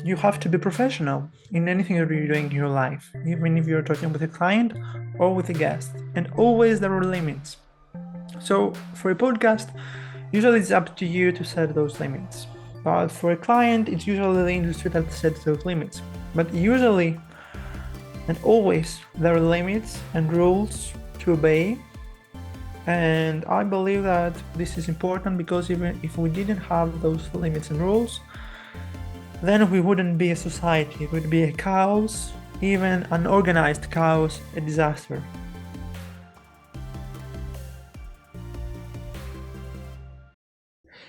You have to be professional in anything that you're doing in your life, even if you're talking with a client or with a guest. And always there are limits. So for a podcast, usually it's up to you to set those limits. But for a client, it's usually the industry that sets those limits. But usually and always there are limits and rules to obey. And I believe that this is important because even if we didn't have those limits and rules, then we wouldn't be a society. It would be a chaos, even unorganized chaos, a disaster.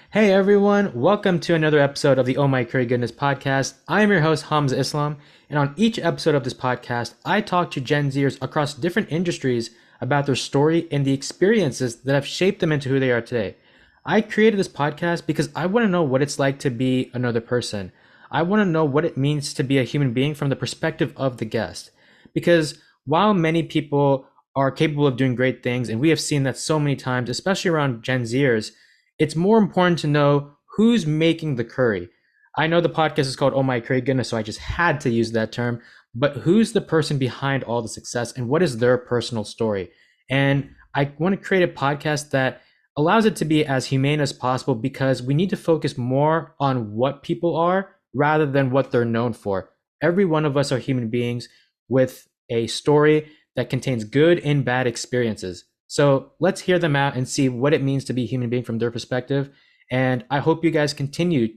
Hey everyone, welcome to another episode of the Oh My Curry Goodness podcast. I am your host, Hamza Islam, and on each episode of this podcast, I talk to GenZers across different industries about their story and the experiences that have shaped them into who they are today. I created this podcast because I want to know what it's like to be another person. I want to know what it means to be a human being from the perspective of the guest. Because while many people are capable of doing great things, and we have seen that so many times, especially around GenZers, it's more important to know who's making the curry. I know the podcast is called Oh My Curry Goodness, so I just had to use that term. But who's the person behind all the success and what is their personal story? And I want to create a podcast that allows it to be as humane as possible because we need to focus more on what people are rather than what they're known for. Every one of us are human beings with a story that contains good and bad experiences. So let's hear them out and see what it means to be a human being from their perspective. And I hope you guys continue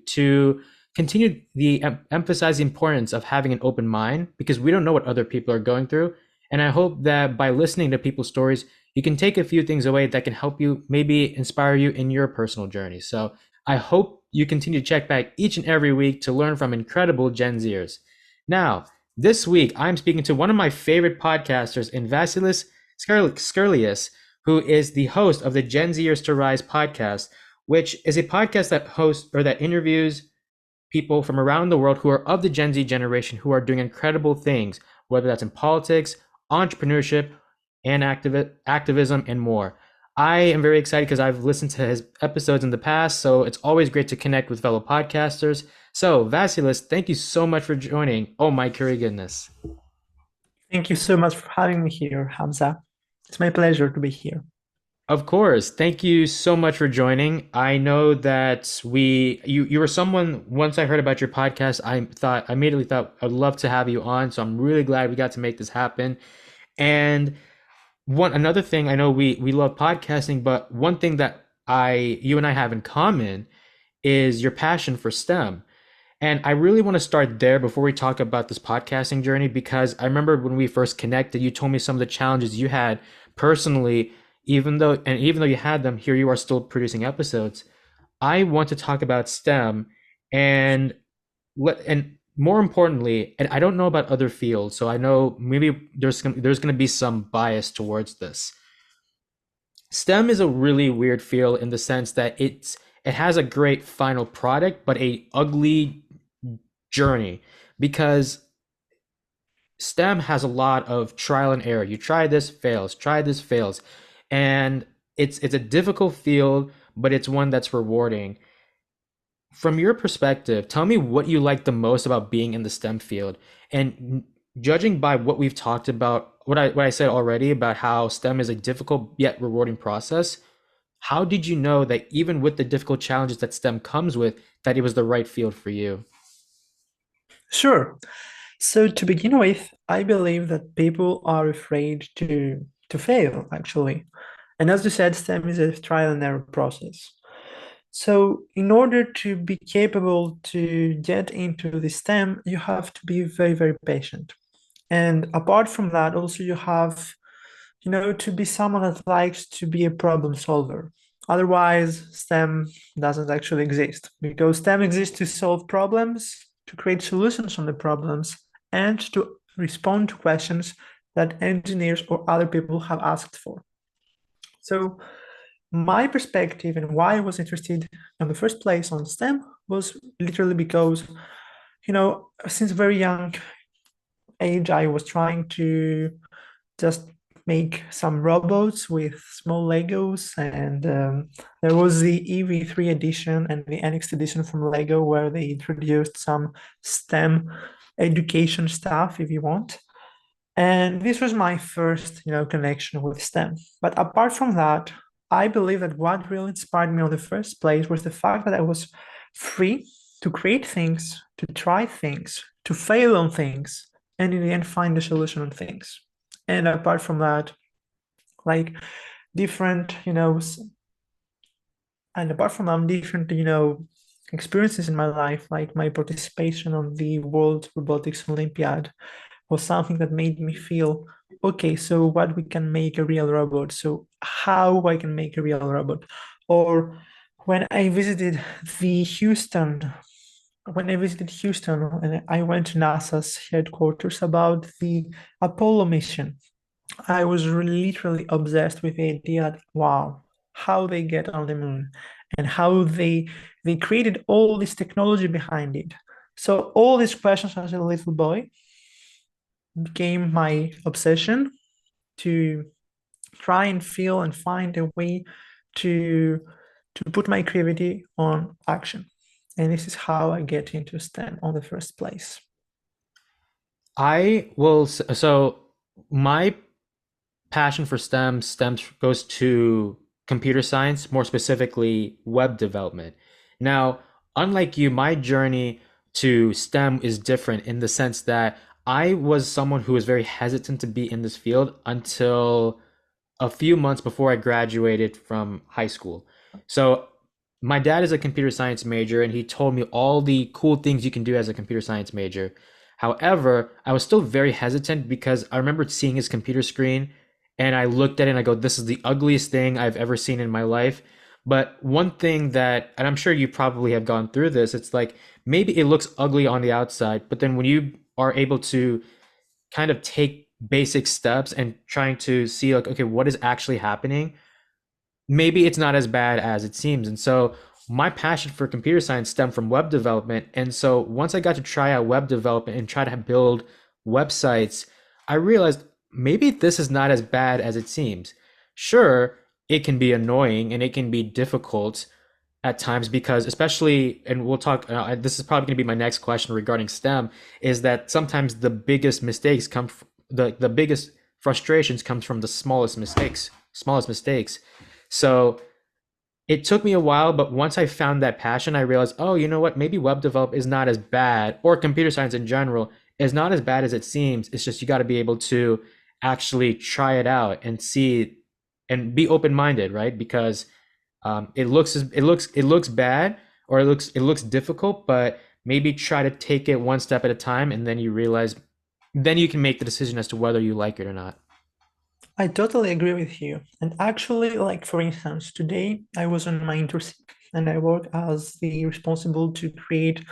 the emphasize the importance of having an open mind because we don't know what other people are going through. And I hope that by listening to people's stories, you can take a few things away that can help you, maybe inspire you in your personal journey. So I hope you continue to check back each and every week to learn from incredible Gen Zers. Now, this week, I'm speaking to one of my favorite podcasters in Vasilis Skarleas, who is the host of the Gen Zers to Rise podcast, which is a podcast that hosts or that interviews people from around the world who are of the Gen Z generation who are doing incredible things, whether that's in politics, entrepreneurship, and activism, and more. I am very excited because I've listened to his episodes in the past, so it's always great to connect with fellow podcasters. So, Vasilis, thank you so much for joining. Oh my curry goodness. Thank you so much for having me here, Hamza. It's my pleasure to be here. Of course. Thank you so much for joining. I know that you were someone once I heard about your podcast, I immediately thought I'd love to have you on. So I'm really glad we got to make this happen. And one another thing, I know we love podcasting, but one thing that I you and I have in common is your passion for STEM. And I really want to start there before we talk about this podcasting journey because I remember when we first connected, you told me some of the challenges you had personally, even though you had them, here you are still producing episodes. I want to talk about STEM and and more importantly, and I don't know about other fields, so I know maybe there's going to be some bias towards this. STEM is a really weird field in the sense that it has a great final product, but a ugly journey because STEM has a lot of trial and error. You try this fails, and it's a difficult field, but it's one that's rewarding. From your perspective, tell me what you like the most about being in the STEM field. And judging by what we've talked about, what I said already about how STEM is a difficult yet rewarding process, how did you know that even with the difficult challenges that STEM comes with, that it was the right field for you? Sure. So to begin with, I believe that people are afraid to fail, actually. And as you said, STEM is a trial and error process. So in order to be capable to get into the STEM, you have to be very, very patient. And apart from that, also you have, to be someone that likes to be a problem solver. Otherwise, STEM doesn't actually exist because STEM exists to solve problems, to create solutions on the problems, and to respond to questions that engineers or other people have asked for. So, my perspective and why I was interested in the first place on STEM was literally because, since a very young age, I was trying to just make some robots with small Legos, and there was the EV3 edition and the NX edition from Lego where they introduced some STEM education stuff, if you want. And this was my first, connection with STEM. But apart from that, I believe that what really inspired me in the first place was the fact that I was free to create things, to try things, to fail on things, and in the end find a solution on things. And apart from that, like different, and apart from different, experiences in my life, like my participation on the World Robotics Olympiad was something that made me feel, okay, so what we can make a real robot, so how I can make a real robot. Or when I visited Houston and I went to NASA's headquarters about the Apollo mission, I was literally obsessed with the idea that, wow, how they get on the moon and how they created all this technology behind it. So all these questions as a little boy became my obsession to try and feel and find a way to put my creativity on action. And this is how I get into STEM on the first place. I will, so my passion for STEM stems goes to computer science, more specifically web development. Now, unlike you, my journey to STEM is different in the sense that I was someone who was very hesitant to be in this field until a few months before I graduated from high school. So my dad is a computer science major and he told me all the cool things you can do as a computer science major. However, I was still very hesitant because I remember seeing his computer screen and I looked at it and I go, this is the ugliest thing I've ever seen in my life. But one thing that, and I'm sure you probably have gone through this, it's like maybe it looks ugly on the outside, but then when you are able to kind of take basic steps and trying to see like, okay, what is actually happening, maybe it's not as bad as it seems. And so my passion for computer science stemmed from web development. And so once I got to try out web development and try to build websites, I realized maybe this is not as bad as it seems. Sure, it can be annoying and it can be difficult at times because especially, and we'll talk, this is probably going to be my next question regarding STEM, is that sometimes the biggest mistakes come the biggest frustrations comes from the smallest mistakes. So it took me a while, but once I found that passion, I realized, oh, you know what? Maybe web develop is not as bad, or computer science in general is not as bad as it seems. It's just you got to be able to actually try it out and see and be open-minded, right? Because it looks bad or it looks difficult, but maybe try to take it one step at a time, and then you realize, then you can make the decision as to whether you like it or not. I totally agree with you. And actually, like for instance, today I was on my internship and I work as the responsible to create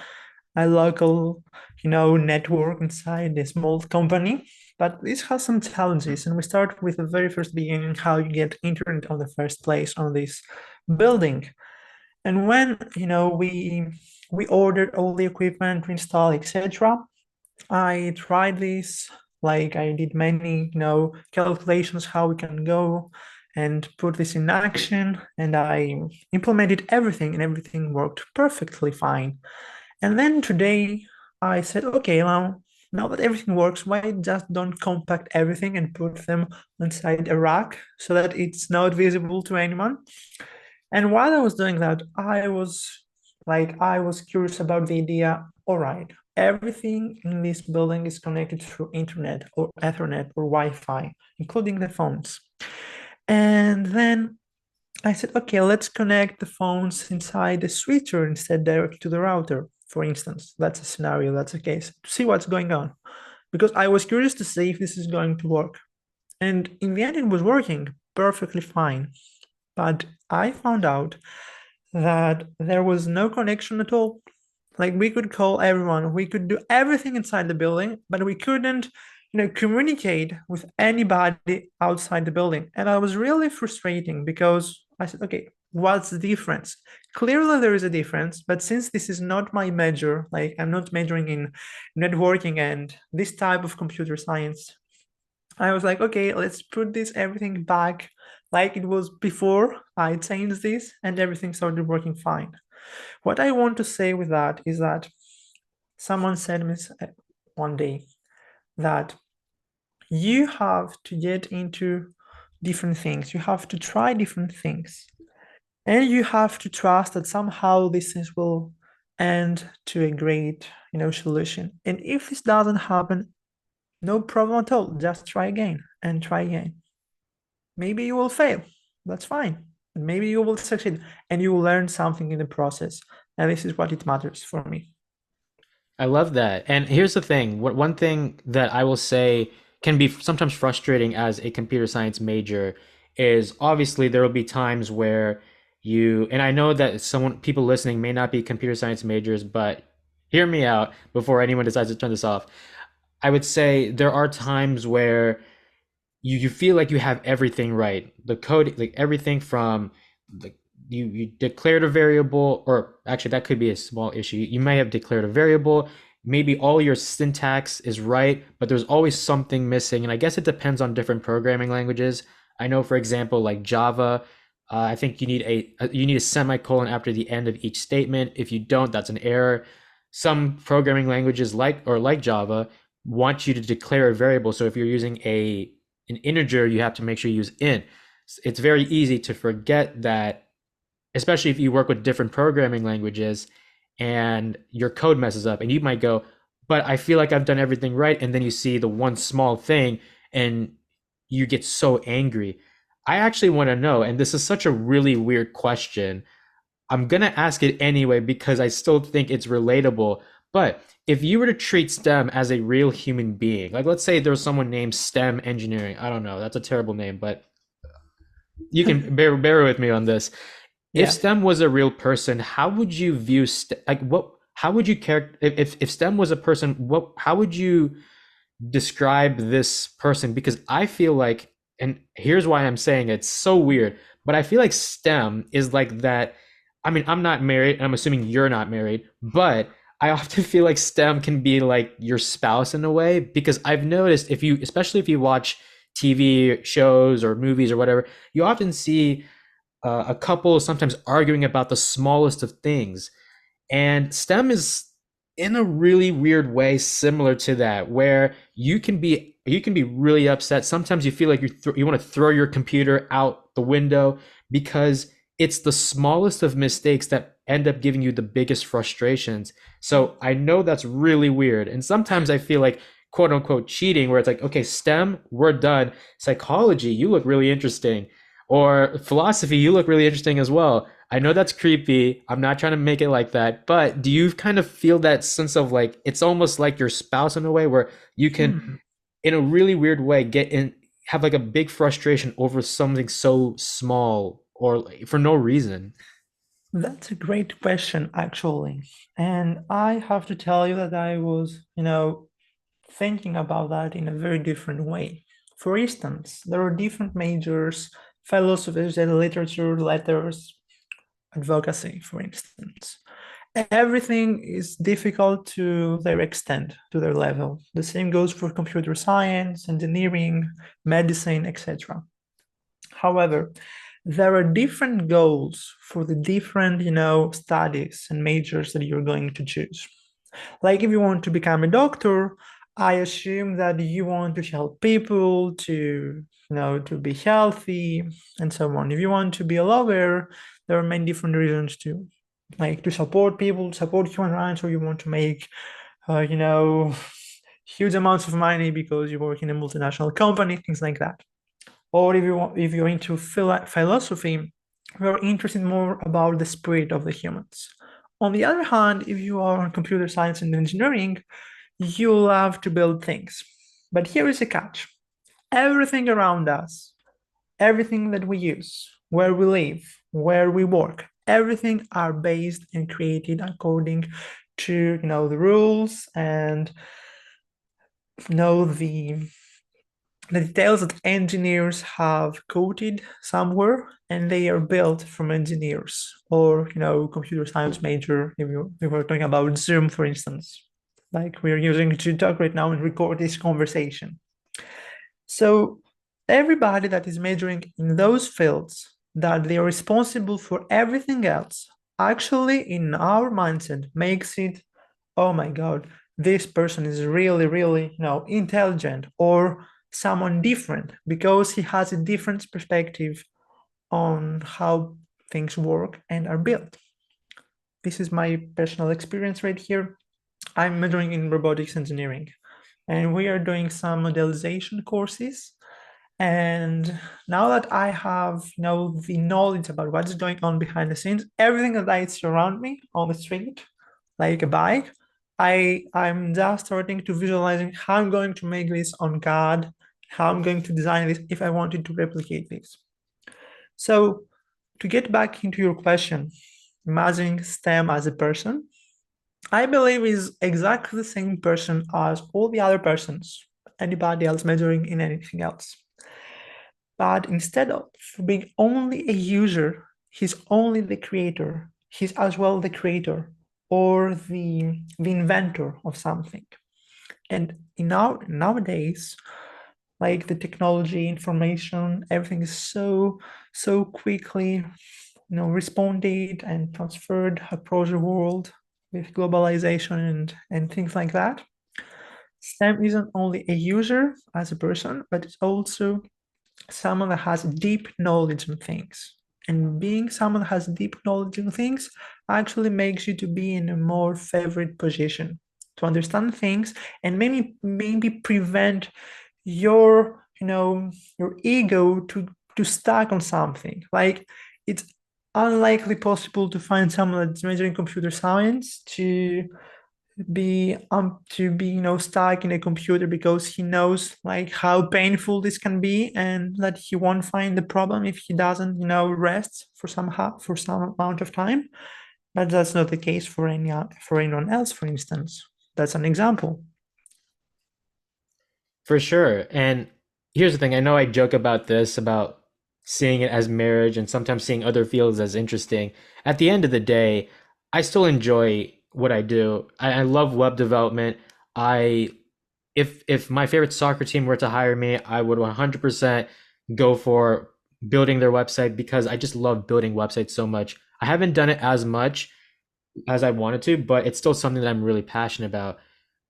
a local, network inside a small company. But this has some challenges, and we start with the very first beginning, how you get internet on the first place on this building. And when, we ordered all the equipment to install, etc. I tried this, like I did many, calculations how we can go and put this in action, and I implemented everything, and everything worked perfectly fine. And then today I said, okay, now that everything works, why just don't compact everything and put them inside a rack so that it's not visible to anyone? And while I was doing that, I was curious about the idea, all right, everything in this building is connected through internet or Ethernet or Wi-Fi, including the phones. And then I said, okay, let's connect the phones inside the switcher instead directly to the router, for instance. That's a scenario, that's a case, to see what's going on. Because I was curious to see if this is going to work. And in the end, it was working perfectly fine. But I found out that there was no connection at all. Like we could call everyone, we could do everything inside the building, but we couldn't, communicate with anybody outside the building. And that was really frustrating because I said, okay, what's the difference? Clearly there is a difference, but since this is not my major, like I'm not majoring in networking and this type of computer science, I was like, okay, let's put this everything back like it was before I changed this, and everything started working fine. What I want to say with that is that someone said to me one day that you have to get into different things. You have to try different things. And you have to trust that somehow these things will end to a great, solution. And if this doesn't happen, no problem at all. Just try again and try again. Maybe you will fail. That's fine. And maybe you will succeed and you will learn something in the process. And this is what it matters for me. I love that. And here's the thing. One thing that I will say can be sometimes frustrating as a computer science major is obviously there will be times where and I know that people listening may not be computer science majors, but hear me out before anyone decides to turn this off. I would say there are times where you feel like you have everything right. The code, like everything from like you declared a variable, or actually that could be a small issue. You may have declared a variable, maybe all your syntax is right, but there's always something missing. And I guess it depends on different programming languages. I know, for example, like Java, I think you need a semicolon after the end of each statement. If you don't, that's an error. Some programming languages like Java want you to declare a variable. So if you're using an integer, you have to make sure you use int. It's very easy to forget that, especially if you work with different programming languages and your code messes up and you might go, but I feel like I've done everything right. And then you see the one small thing and you get so angry. I actually want to know, and this is such a really weird question. I'm going to ask it anyway because I still think it's relatable. But if you were to treat STEM as a real human being, like let's say there's someone named STEM Engineering. I don't know, that's a terrible name, but you can bear with me on this. If Yeah. STEM was a real person, how would you view like what how would you character if STEM was a person, what how would you describe this person? Because I feel like, and here's why I'm saying it's so weird, but I feel like STEM is like that. I mean, I'm not married, and I'm assuming you're not married, but I often feel like STEM can be like your spouse in a way because I've noticed especially if you watch TV shows or movies or whatever, you often see a couple sometimes arguing about the smallest of things. And STEM is in a really weird way similar to that, where you can be really upset. Sometimes you feel like you want to throw your computer out the window because it's the smallest of mistakes that end up giving you the biggest frustrations. So I know that's really weird. And sometimes I feel like quote unquote cheating, where it's like, okay, STEM, we're done. Psychology, you look really interesting. Or philosophy, you look really interesting as well. I know that's creepy. I'm not trying to make it like that, but do you kind of feel that sense of like it's almost like your spouse in a way where you can, Hmm. in a really weird way, get in, have like a big frustration over something so small or like, for no reason? That's a great question, actually. And I have to tell you that I was, thinking about that in a very different way. For instance, there are different majors, philosophy, literature, letters, advocacy, for instance. Everything is difficult to their extent, to their level. The same goes for computer science, engineering, medicine, etc. However, there are different goals for the different, studies and majors that you're going to choose. Like if you want to become a doctor, I assume that you want to help people to be healthy and so on. If you want to be a lawyer, there are many different reasons to support people, support human rights, or you want to make, uh, you know, huge amounts of money because you work in a multinational company, things like that. Or if you're into philosophy, you're interested more about the spirit of the humans. On the other hand, if you are on computer science and engineering, you love to build things. But here is a catch. Everything around us, everything that we use, where we live, where we work, everything are based and created according to the rules and the details that engineers have coded somewhere and they are built from engineers or computer science major if we're talking about Zoom, for instance, like we're using to talk right now and record this conversation. So everybody that is majoring in those fields that they are responsible for everything else, actually in our mindset makes it, oh my God, this person is really, really, intelligent or someone different because he has a different perspective on how things work and are built. This is my personal experience right here. I'm majoring in robotics engineering, and we are doing some modelization courses. And now that I have, the knowledge about what's going on behind the scenes, everything that I see around me on the street, like a bike, I'm just starting to visualizing how I'm going to make this on CAD, how I'm going to design this if I wanted to replicate this. So to get back into your question, imagining STEM as a person, I believe is exactly the same person as all the other persons, anybody else measuring in anything else. But instead of being only a user, he's only the creator. He's as well the creator or the inventor of something. And nowadays, like the technology, information, everything is so quickly, responded and transferred across the world with globalization and things like that. STEM isn't only a user as a person, but it's also someone that has deep knowledge on things. And being someone that has deep knowledge on things actually makes you to be in a more favorite position to understand things and maybe prevent your your ego to stuck on something. Like it's unlikely possible to find someone that's majoring computer science to be stuck in a computer because he knows like how painful this can be and that he won't find the problem if he doesn't rest for some amount of time. But that's not the case for anyone else, for instance. That's an example. For sure. And here's the thing. I know I joke about this, about seeing it as marriage and sometimes seeing other fields as interesting. At the end of the day, I still enjoy what I do. I love web development. I if my favorite soccer team were to hire me, I would 100% go for building their website because I just love building websites so much. I haven't done it as much as I wanted to, but it's still something that I'm really passionate about.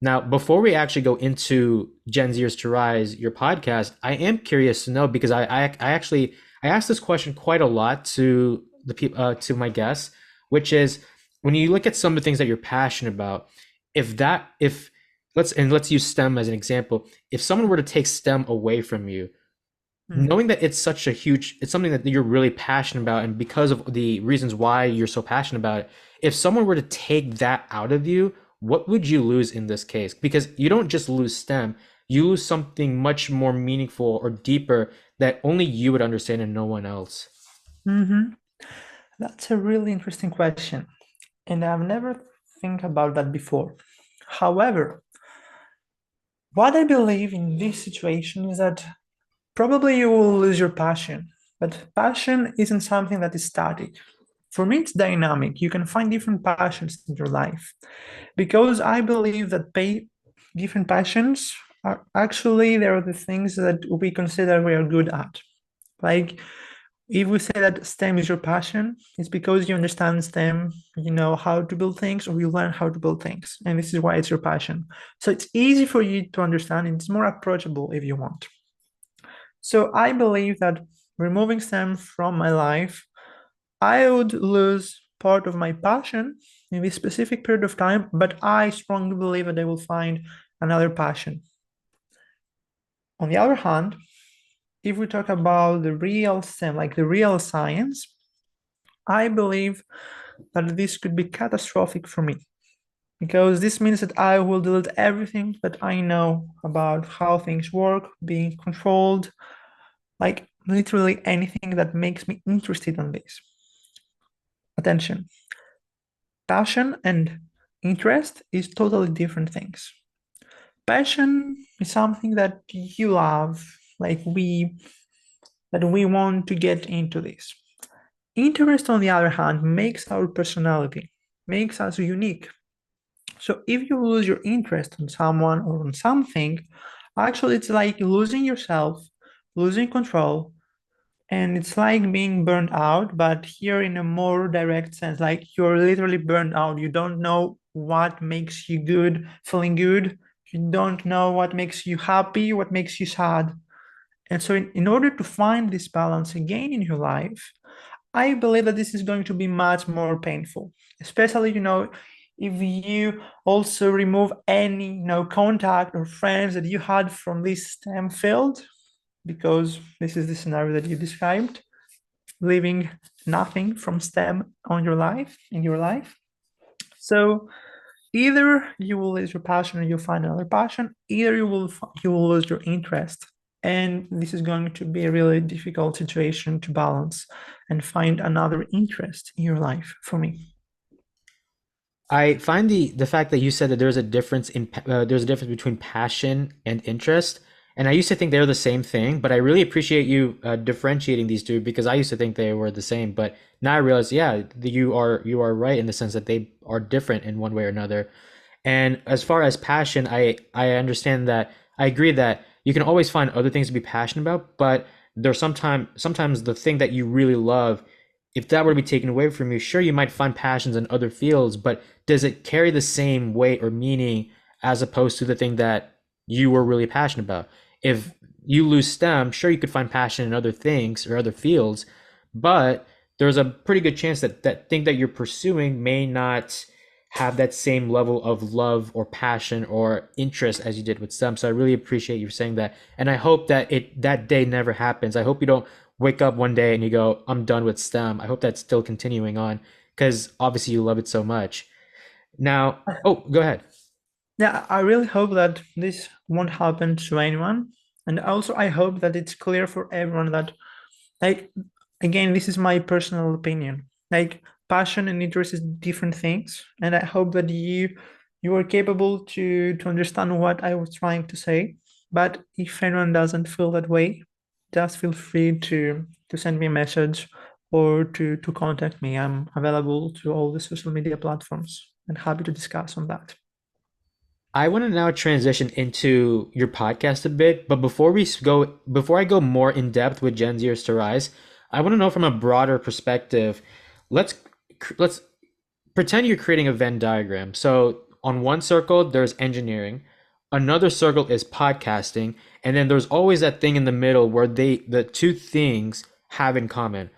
Now, before we actually go into GenZers to Rise, your podcast, I am curious to know because I asked this question quite a lot to the people to my guests, which is when you look at some of the things that you're passionate about, if let's use STEM as an example, if someone were to take STEM away from you, Hmm. knowing that it's something that you're really passionate about, and because of the reasons why you're so passionate about it, if someone were to take that out of you, what would you lose in this case? Because you don't just lose STEM, you lose something much more meaningful or deeper that only you would understand and no one else. Mm-hmm. That's a really interesting question, and I've never think about that before. However, what I believe in this situation is that probably you will lose your passion, but passion isn't something that is static. For me, it's dynamic. You can find different passions in your life because I believe that different passions are actually they are the things that we consider we are good at. Like if we say that STEM is your passion, it's because you understand STEM, you know how to build things, or you learn how to build things, and this is why it's your passion. So it's easy for you to understand. It's more approachable if you want. So I believe that removing STEM from my life, I would lose part of my passion in this specific period of time, but I strongly believe that I will find another passion. On the other hand, if we talk about the real STEM, like the real science, I believe that this could be catastrophic for me because this means that I will delete everything that I know about how things work, being controlled, like literally anything that makes me interested in this. Attention, passion and interest is totally different things. Passion is something that you love, like we want to get into this. Interest, on the other hand, makes our personality, makes us unique. So if you lose your interest on someone or on something, Actually, it's like losing yourself, losing control, and it's like being burned out, but here in a more direct sense, like you're literally burned out. You don't know what makes you good, feeling good. You don't know what makes you happy, what makes you sad. And so, in order to find this balance again in your life, I believe that this is going to be much more painful, especially, if you also remove any, contact or friends that you had from this STEM field, because this is the scenario that you described, leaving nothing from STEM in your life. So either you will lose your passion and you'll find another passion, either you will lose your interest. And this is going to be a really difficult situation to balance and find another interest in your life for me. I find the fact that you said that there's a difference between passion and interest, and I used to think they were the same thing, but I really appreciate you differentiating these two because I used to think they were the same, but now I realize, yeah, you are right in the sense that they are different in one way or another. And as far as passion, I understand that I agree that you can always find other things to be passionate about, but there's sometimes the thing that you really love, if that were to be taken away from you, sure you might find passions in other fields, but does it carry the same weight or meaning as opposed to the thing that you were really passionate about? If you lose STEM, sure you could find passion in other things or other fields, but there's a pretty good chance that that thing that you're pursuing may not have that same level of love or passion or interest as you did with STEM. So I really appreciate you saying that. And I hope that that day never happens. I hope you don't wake up one day and you go, I'm done with STEM. I hope that's still continuing on because obviously you love it so much. Now, oh, go ahead. Yeah, I really hope that this won't happen to anyone. And also, I hope that it's clear for everyone that, like, again, this is my personal opinion. Like, passion and interest is different things, and I hope that you are capable to understand what I was trying to say. But if anyone doesn't feel that way, just feel free to send me a message or to contact me. I'm available to all the social media platforms and happy to discuss on that. I want to now transition into your podcast a bit, but before I go more in depth with GenZers to Rise, I want to know from a broader perspective. Let's pretend you're creating a Venn diagram. So on one circle, there's engineering, another circle is podcasting, and then there's always that thing in the middle where the two things have in common.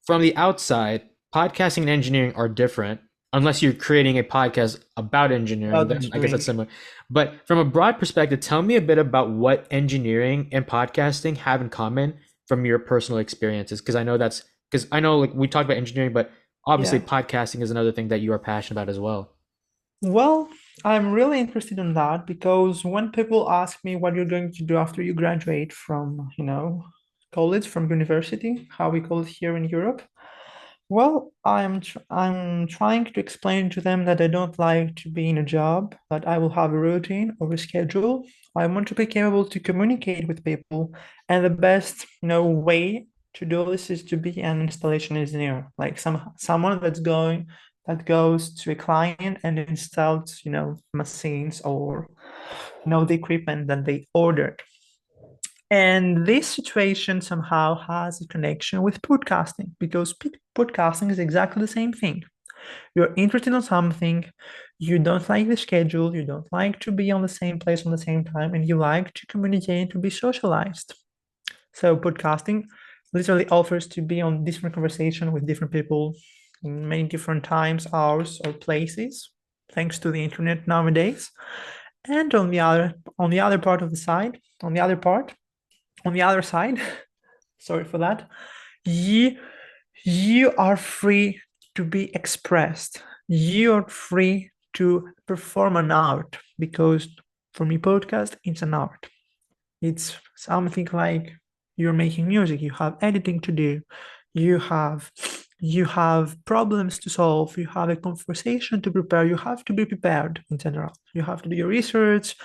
From the outside, podcasting and engineering are different, unless you're creating a podcast about engineering, About then I guess that's engineering. similar. But from a broad perspective, tell me a bit about what engineering and podcasting have in common from your personal experiences. Because I know like we talked about engineering, but obviously Yeah. podcasting is another thing that you are passionate about as well. Well, I'm really interested in that because when people ask me what you're going to do after you graduate from, college, from university, how we call it here in Europe, well, I'm trying to explain to them that I don't like to be in a job, that I will have a routine or a schedule. I want to be capable to communicate with people, and the best, way to do this is to be an installation engineer, like someone that goes to a client and installs, machines or, the equipment that they ordered. And this situation somehow has a connection with podcasting because podcasting is exactly the same thing. You're interested in something, you don't like the schedule, you don't like to be on the same place on the same time, and you like to communicate, to be socialized. So podcasting literally offers to be on different conversation with different people in many different times, hours, or places, thanks to the internet nowadays. And on the other part of the side, on the other side, sorry for that, you you are free to be expressed. You are free to perform an art because for me, podcast, it's an art. It's something like you're making music, you have editing to do, you have you have problems to solve, you have a conversation to prepare, you have to be prepared in general. You have to do your research,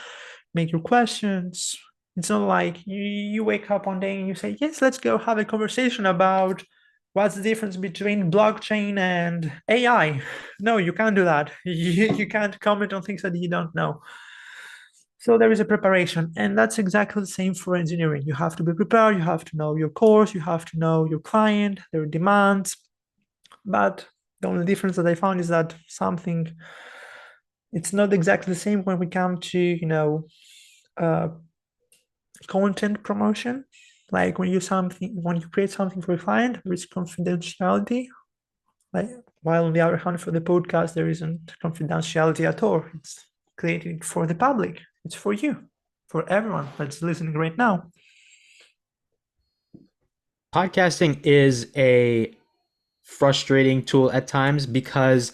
make your questions. It's not like you wake up one day and you say, yes, let's go have a conversation about what's the difference between blockchain and AI. No, you can't do that. You can't comment on things that you don't know. So there is a preparation, and that's exactly the same for engineering. You have to be prepared, you have to know your course, you have to know your client, their demands. But the only difference that I found is that something it's not exactly the same when we come to, uh, content promotion. Like when you create something for a client, there is confidentiality. Like, while on the other hand, for the podcast, there isn't confidentiality at all. It's created for the public. It's for you, for everyone that's listening right now. Podcasting is a frustrating tool at times because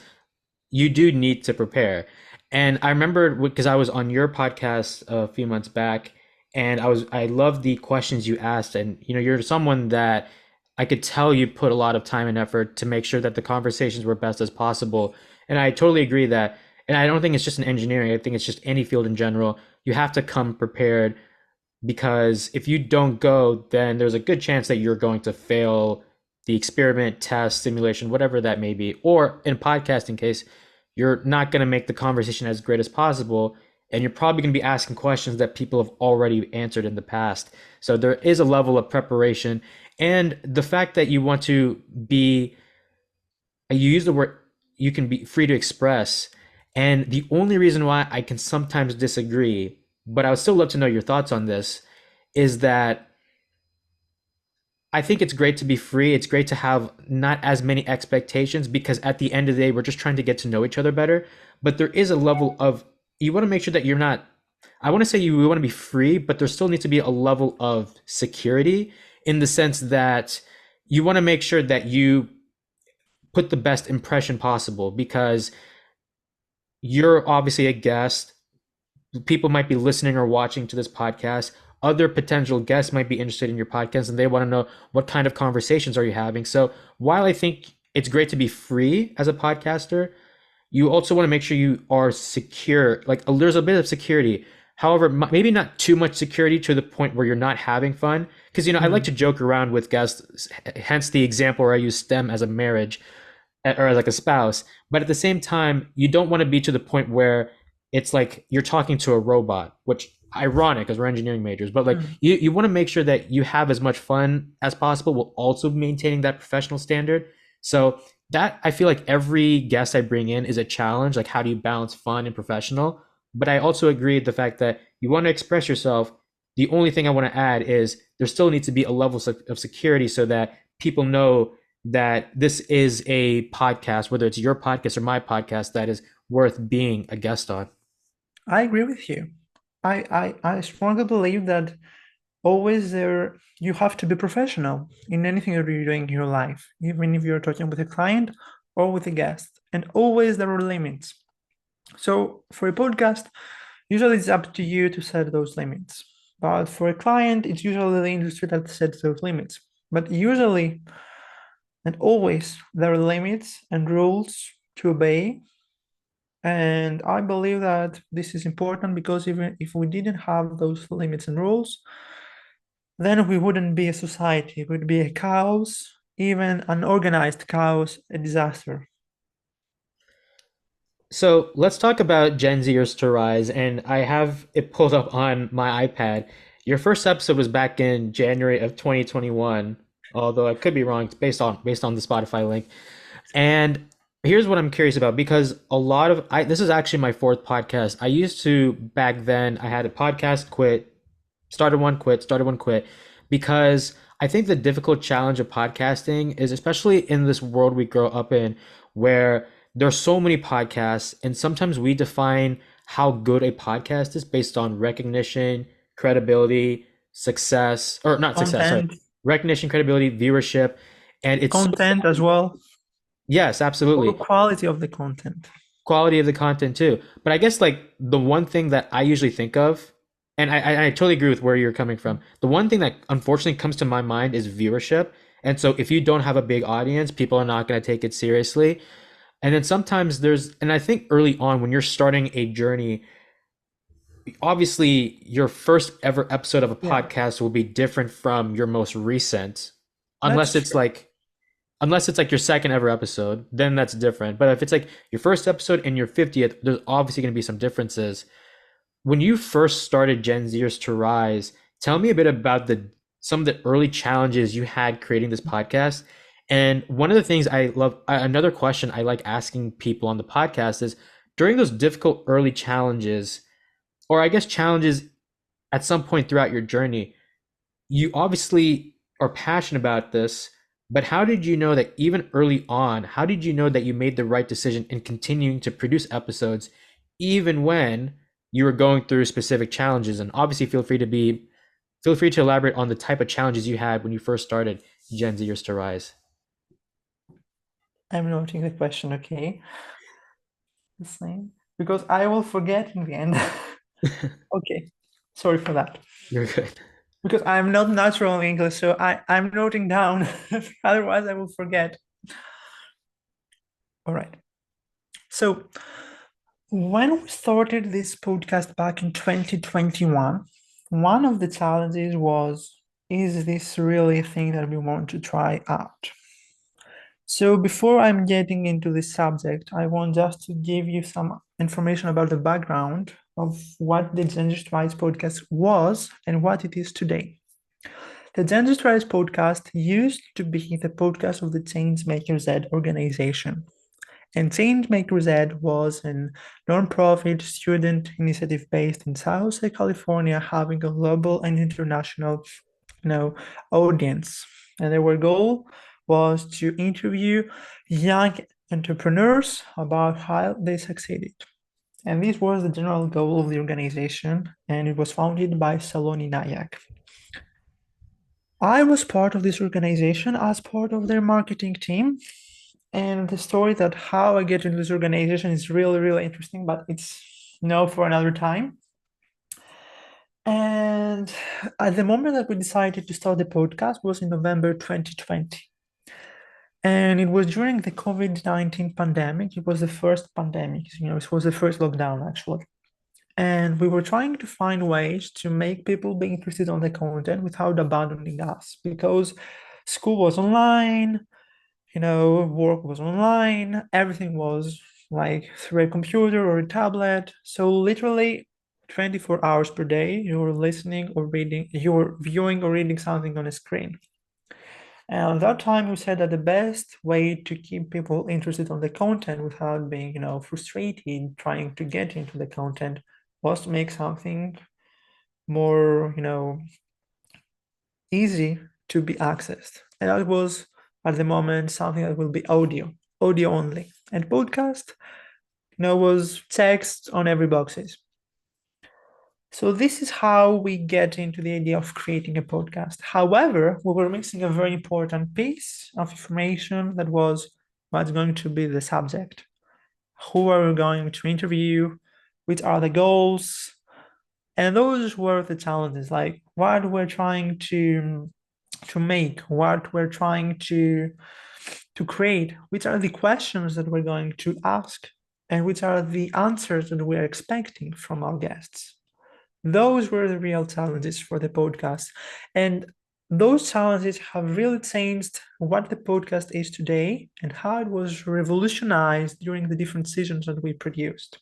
you do need to prepare. And I remember because I was on your podcast a few months back, and I loved the questions you asked, and you're someone that I could tell you put a lot of time and effort to make sure that the conversations were best as possible. And I totally agree that, and I don't think it's just in engineering, I think it's just any field in general. You have to come prepared because if you don't go, then there's a good chance that you're going to fail the experiment, test, simulation, whatever that may be. Or in podcasting case, you're not going to make the conversation as great as possible, and you're probably going to be asking questions that people have already answered in the past. So there is a level of preparation, and the fact that you want to be, you use the word, you can be free to express. And the only reason why I can sometimes disagree, but I would still love to know your thoughts on this, is that I think it's great to be free. It's great to have not as many expectations because at the end of the day, we're just trying to get to know each other better. But there is a level of, you want to make sure that you're not, I want to say you want to be free, but there still needs to be a level of security in the sense that you want to make sure that you put the best impression possible because you're obviously a guest. People might be listening or watching to this podcast. Other potential guests might be interested in your podcast and they want to know what kind of conversations are you having. So while I think it's great to be free as a podcaster, you also want to make sure you are secure. Like there's a bit of security. However, maybe not too much security to the point where you're not having fun. Because I like to Mm. joke around with guests. Hence the example where I use STEM as a marriage or like a spouse. But at the same time, you don't want to be to the point where it's like you're talking to a robot, which ironic because we're engineering majors, but like Mm. you want to make sure that you have as much fun as possible while also maintaining that professional standard. So that I feel like every guest I bring in is a challenge. Like how do you balance fun and professional? But I also agree with the fact that you want to express yourself. The only thing I want to add is there still needs to be a level of security so that people know that this is a podcast, whether it's your podcast or my podcast, that is worth being a guest on. I agree with you. I strongly believe that always there you have to be professional in anything that you're doing in your life, even if you're talking with a client or with a guest. And always there are limits. So for a podcast, usually it's up to you to set those limits. But for a client, it's usually the industry that sets those limits. But usually and always there are limits and rules to obey. And I believe that this is important because even if we didn't have those limits and rules, then we wouldn't be a society. It would be a chaos, even an organized chaos, a disaster. So let's talk about GenZers to Rise, and I have it pulled up on my iPad. Your first episode was back in January of 2021, although I could be wrong. It's based on the Spotify link. And here's what I'm curious about because a lot of this is actually my fourth podcast. I used to back then I had a podcast, quit, started one, quit because I think the difficult challenge of podcasting is especially in this world we grow up in where there's so many podcasts and sometimes we define how good a podcast is based on recognition, credibility, success, or not success, sorry, Content, recognition, credibility, viewership. And it's so content as well, yes, or absolutely. quality of the content. Quality of the content too. But I guess like the one thing that I usually think of, and I totally agree with where you're coming from. The one thing that unfortunately comes to my mind is viewership. And so if you don't have a big audience, people are not going to take it seriously. And then sometimes and I think early on when you're starting a journey, obviously your first ever episode of a Yeah, podcast will be different from your most recent, that's unless it's true. like unless it's like your second ever episode, then that's different. But if it's like your first episode and your 50th, there's obviously going to be some differences. when you first started GenZers to Rise, tell me a bit about the some of the early challenges you had creating this podcast. And one of the things I love, another question I like asking people on the podcast is during those difficult early challenges, or I guess challenges at some point throughout your journey, you obviously are passionate about this, but how did you know that even early on, how did you know that you made the right decision in continuing to produce episodes even when you were going through specific challenges? And obviously feel free to elaborate on the type of challenges you had when you first started Gen Zers to Rise. I'm noting the question, okay? The same. Because I will forget in the end. Okay, sorry for that. You're good. Because I'm not natural in English, so I'm noting down. Otherwise, I will forget. All right. So when we started this podcast back in 2021, one of the challenges was, is this really a thing that we want to try out? So before I'm getting into this subject, I want just to give you some information about the background of what the GenZers Twice podcast was and what it is today. The GenZers Twice podcast used to be the podcast of the Changemaker Z organization. And Changemaker Z was a non-profit student initiative based in San Jose, California, having a global and international, audience. And their goal was to interview young entrepreneurs about how they succeeded. And this was the general goal of the organization, and it was founded by Saloni Nayak. I was part of this organization as part of their marketing team. And the story that how I get into this organization is really, really interesting, but it's for another time. And at the moment that we decided to start the podcast was in November 2020. And it was during the COVID-19 pandemic. It was the first pandemic, it was the first lockdown actually. And we were trying to find ways to make people be interested on the content without abandoning us because school was online, work was online, everything was like through a computer or a tablet. So literally 24 hours per day, you're listening or reading, you're viewing or reading something on a screen. And at that time, we said that the best way to keep people interested on the content without being, frustrated trying to get into the content was to make something more, easy to be accessed. And that was at the moment something that will be audio only. And podcast, was text on every boxes. So this is how we get into the idea of creating a podcast. However, we were missing a very important piece of information that was what's going to be the subject. Who are we going to interview? Which are the goals? And those were the challenges, like what we're trying to make, what we're trying to create, which are the questions that we're going to ask, and which are the answers that we're expecting from our guests. Those were the real challenges for the podcast. And those challenges have really changed what the podcast is today and how it was revolutionized during the different seasons that we produced.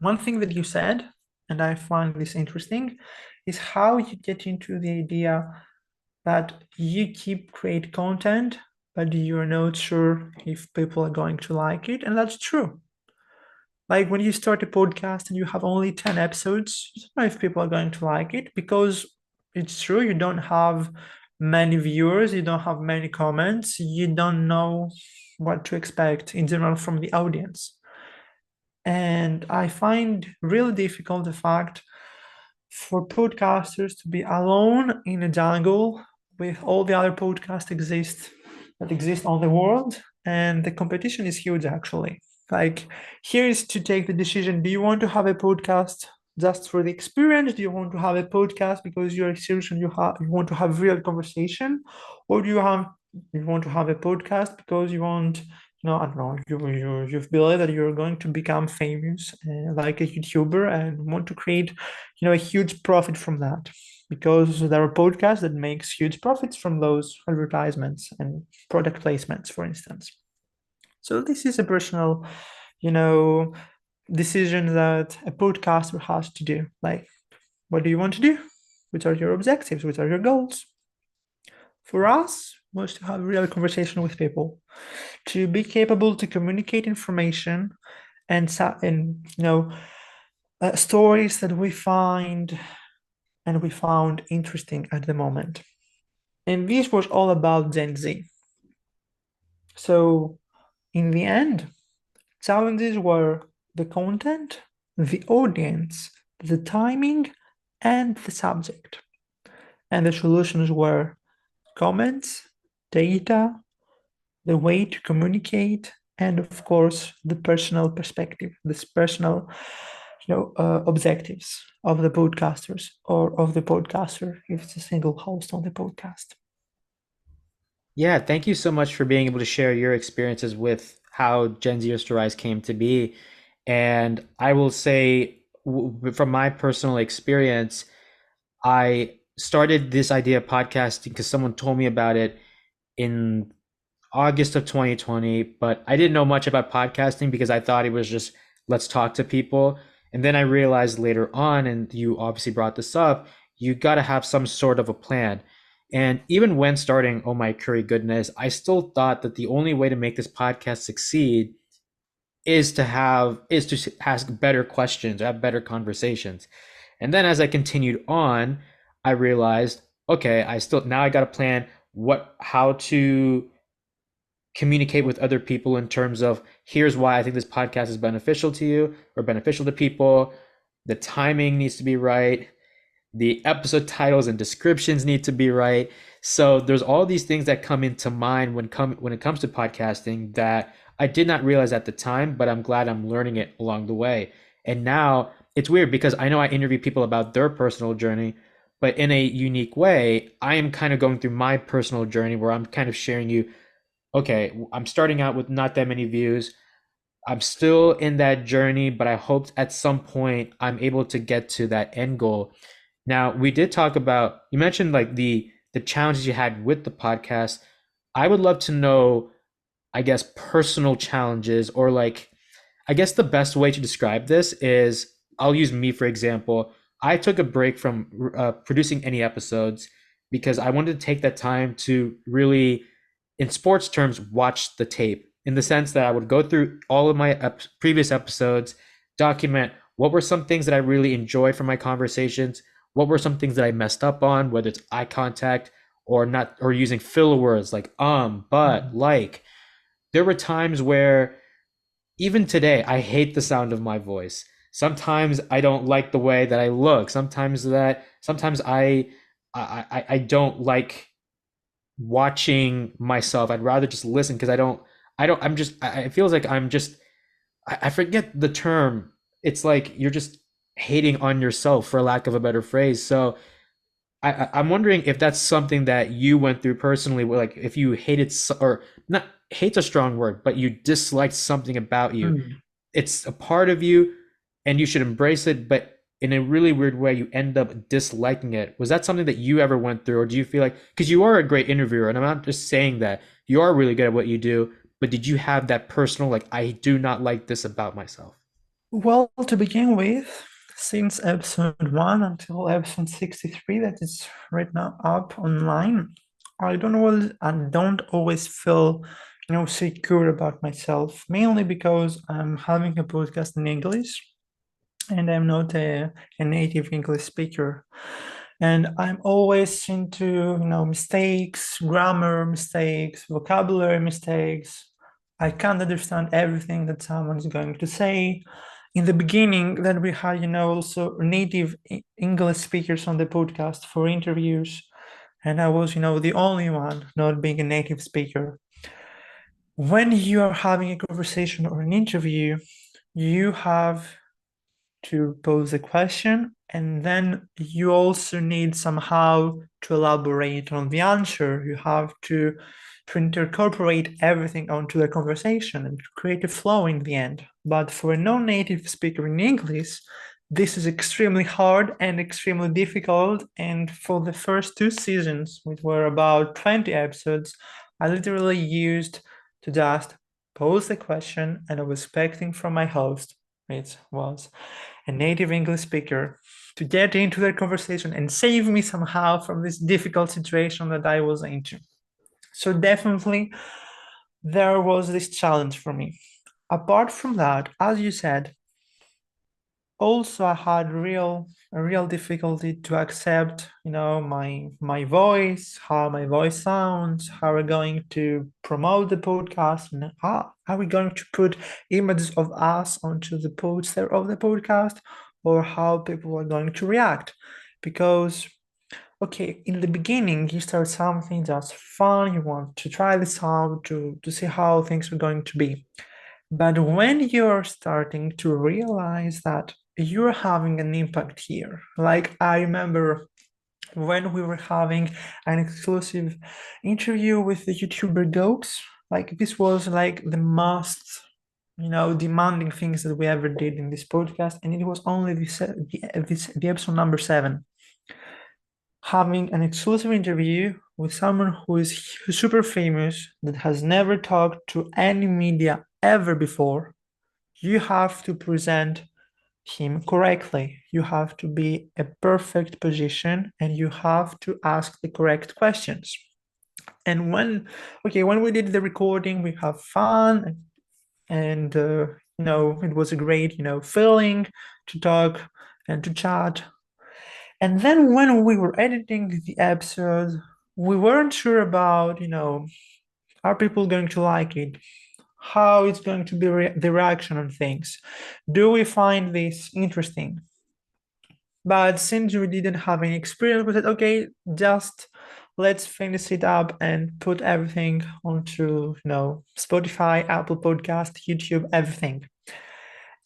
One thing that you said, and I find this interesting, is how you get into the idea that you keep create content, but you're not sure if people are going to like it. And that's true. Like when you start a podcast and you have only 10 episodes, you don't know if people are going to like it because it's true, you don't have many viewers, you don't have many comments, you don't know what to expect in general from the audience. And I find really difficult the fact for podcasters to be alone in a jungle with all the other podcasts that exist on the world. And the competition is huge actually. Like here is to take the decision. Do you want to have a podcast just for the experience? Do you want to have a podcast because you're serious and you want to have real conversation? Or do you want to have a podcast because you want, I don't know, you've believed that you're going to become famous like a YouTuber and want to create, a huge profit from that because there are podcasts that makes huge profits from those advertisements and product placements, for instance. So this is a personal, decisions that a podcaster has to do. Like, what do you want to do? Which are your objectives? Which are your goals? For us, was to have a real conversation with people, to be capable to communicate information and stories that we found interesting at the moment. And this was all about Gen Z. So in the end, challenges were the content, the audience, the timing, and the subject. And the solutions were comments, data, the way to communicate, and of course, the personal perspective, this personal objectives of the podcasters or of the podcaster if it's a single host on the podcast. Yeah, thank you so much for being able to share your experiences with how Gen Zers to Rise came to be. And I will say, from my personal experience, I started this idea of podcasting because someone told me about it in August of 2020, but I didn't know much about podcasting because I thought it was just let's talk to people. And then I realized later on, and you obviously brought this up, you got to have some sort of a plan. And even when starting Oh My Curry Goodness, I still thought that the only way to make this podcast succeed is to ask better questions, have better conversations. And then as I continued on, I realized, okay, I got to plan how to communicate with other people in terms of here's why I think this podcast is beneficial to you or beneficial to people. The timing needs to be right. The episode titles and descriptions need to be right. So there's all these things that come into mind when it comes to podcasting that I did not realize at the time, but I'm glad I'm learning it along the way. And now it's weird because I know I interview people about their personal journey, but in a unique way, I am kind of going through my personal journey where I'm kind of sharing you, okay, I'm starting out with not that many views. I'm still in that journey, but I hope at some point I'm able to get to that end goal. Now, we did talk about, you mentioned like the challenges you had with the podcast. I would love to know, I guess, personal challenges or like I guess the best way to describe this is I'll use me for example. I took a break from producing any episodes because I wanted to take that time to really, in sports terms, watch the tape in the sense that I would go through all of my previous episodes, document what were some things that I really enjoyed from my conversations, what were some things that I messed up on, whether it's eye contact or not, or using filler words like but, Mhm. like. There were times where even today, I hate the sound of my voice. Sometimes I don't like the way that I look. Sometimes I don't like watching myself. I'd rather just listen because I don't I'm just I it feels like I'm just I forget the term. It's like you're just hating on yourself for lack of a better phrase. So I'm wondering if that's something that you went through personally, where like if you hated or not hate's a strong word, but you disliked something about you. Mm. It's a part of you and you should embrace it, but in a really weird way you end up disliking it. Was that something that you ever went through, or do you feel like, because you are a great interviewer and I'm not just saying that, you are really good at what you do, but did you have that personal like I do not like this about myself? Well, to begin with, since episode 1 until episode 63 that is right now up online, I don't always feel, secure about myself, mainly because I'm having a podcast in English and I'm not a native English speaker. And I'm always into, mistakes, grammar mistakes, vocabulary mistakes. I can't understand everything that someone's going to say. In the beginning, then we had, also native English speakers on the podcast for interviews. And I was, the only one not being a native speaker. When you are having a conversation or an interview, you have to pose a question, and then you also need somehow to elaborate on the answer. You have to incorporate everything onto the conversation and create a flow in the end. But for a non-native speaker in English, this is extremely hard and extremely difficult. And for the first 2 seasons, which were about 20 episodes, I literally used to just pose the question and I was expecting from my host it was a native English speaker to get into their conversation and save me somehow from this difficult situation that I was into. So definitely there was this challenge for me. Apart from that, as you said, also I had a real difficulty to accept, my voice, how my voice sounds, how we're going to promote the podcast, and how are we going to put images of us onto the poster of the podcast, or how people are going to react. Because okay, in the beginning, you start something that's fun, you want to try this out to see how things are going to be. But when you're starting to realize that you're having an impact here, like I remember when we were having an exclusive interview with the YouTuber Goats, like this was like the most, demanding things that we ever did in this podcast, and it was only the episode number 7, having an exclusive interview with someone who is super famous that has never talked to any media ever before. You have to present him correctly. You have to be a perfect position and you have to ask the correct questions. And when we did the recording, we have fun and it was a great, feeling to talk and to chat. And then when we were editing the episode, we weren't sure about, are people going to like it? How it's going to be the reaction on things? Do we find this interesting? But since we didn't have any experience, we said, okay, just let's finish it up and put everything onto, Spotify, Apple Podcast, YouTube, everything.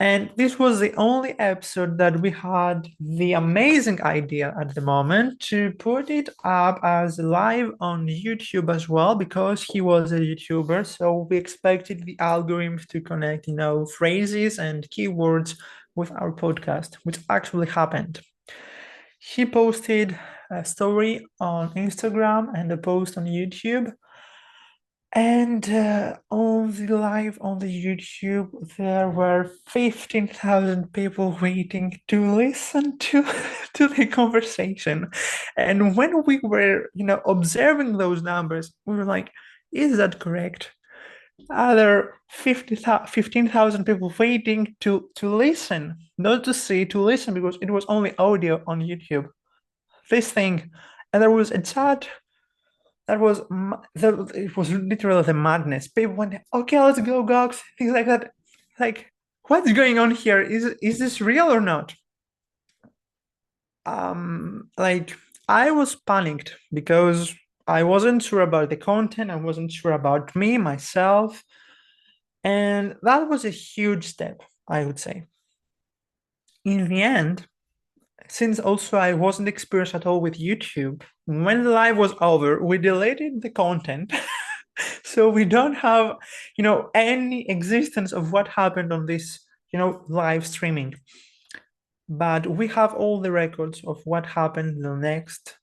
And this was the only episode that we had the amazing idea at the moment to put it up as live on YouTube as well, because he was a YouTuber. So we expected the algorithms to connect, phrases and keywords with our podcast, which actually happened. He posted a story on Instagram and a post on YouTube. And on the live on the YouTube, there were 15,000 people waiting to listen to to the conversation. And when we were, observing those numbers, we were like, is that correct? Are there 15,000 people waiting to listen, not to see, to listen, because it was only audio on YouTube. This thing, and there was a chat that was it was literally the madness. People went, okay, let's go, Gox, things like that. Like, what's going on here? Is this real or not? Like I was panicked because I wasn't sure about the content. I wasn't sure about me, myself. And that was a huge step, I would say. In the end, since also I wasn't experienced at all with YouTube, when the live was over, we deleted the content. So we don't have, any existence of what happened on this, live streaming. But we have all the records of what happened the next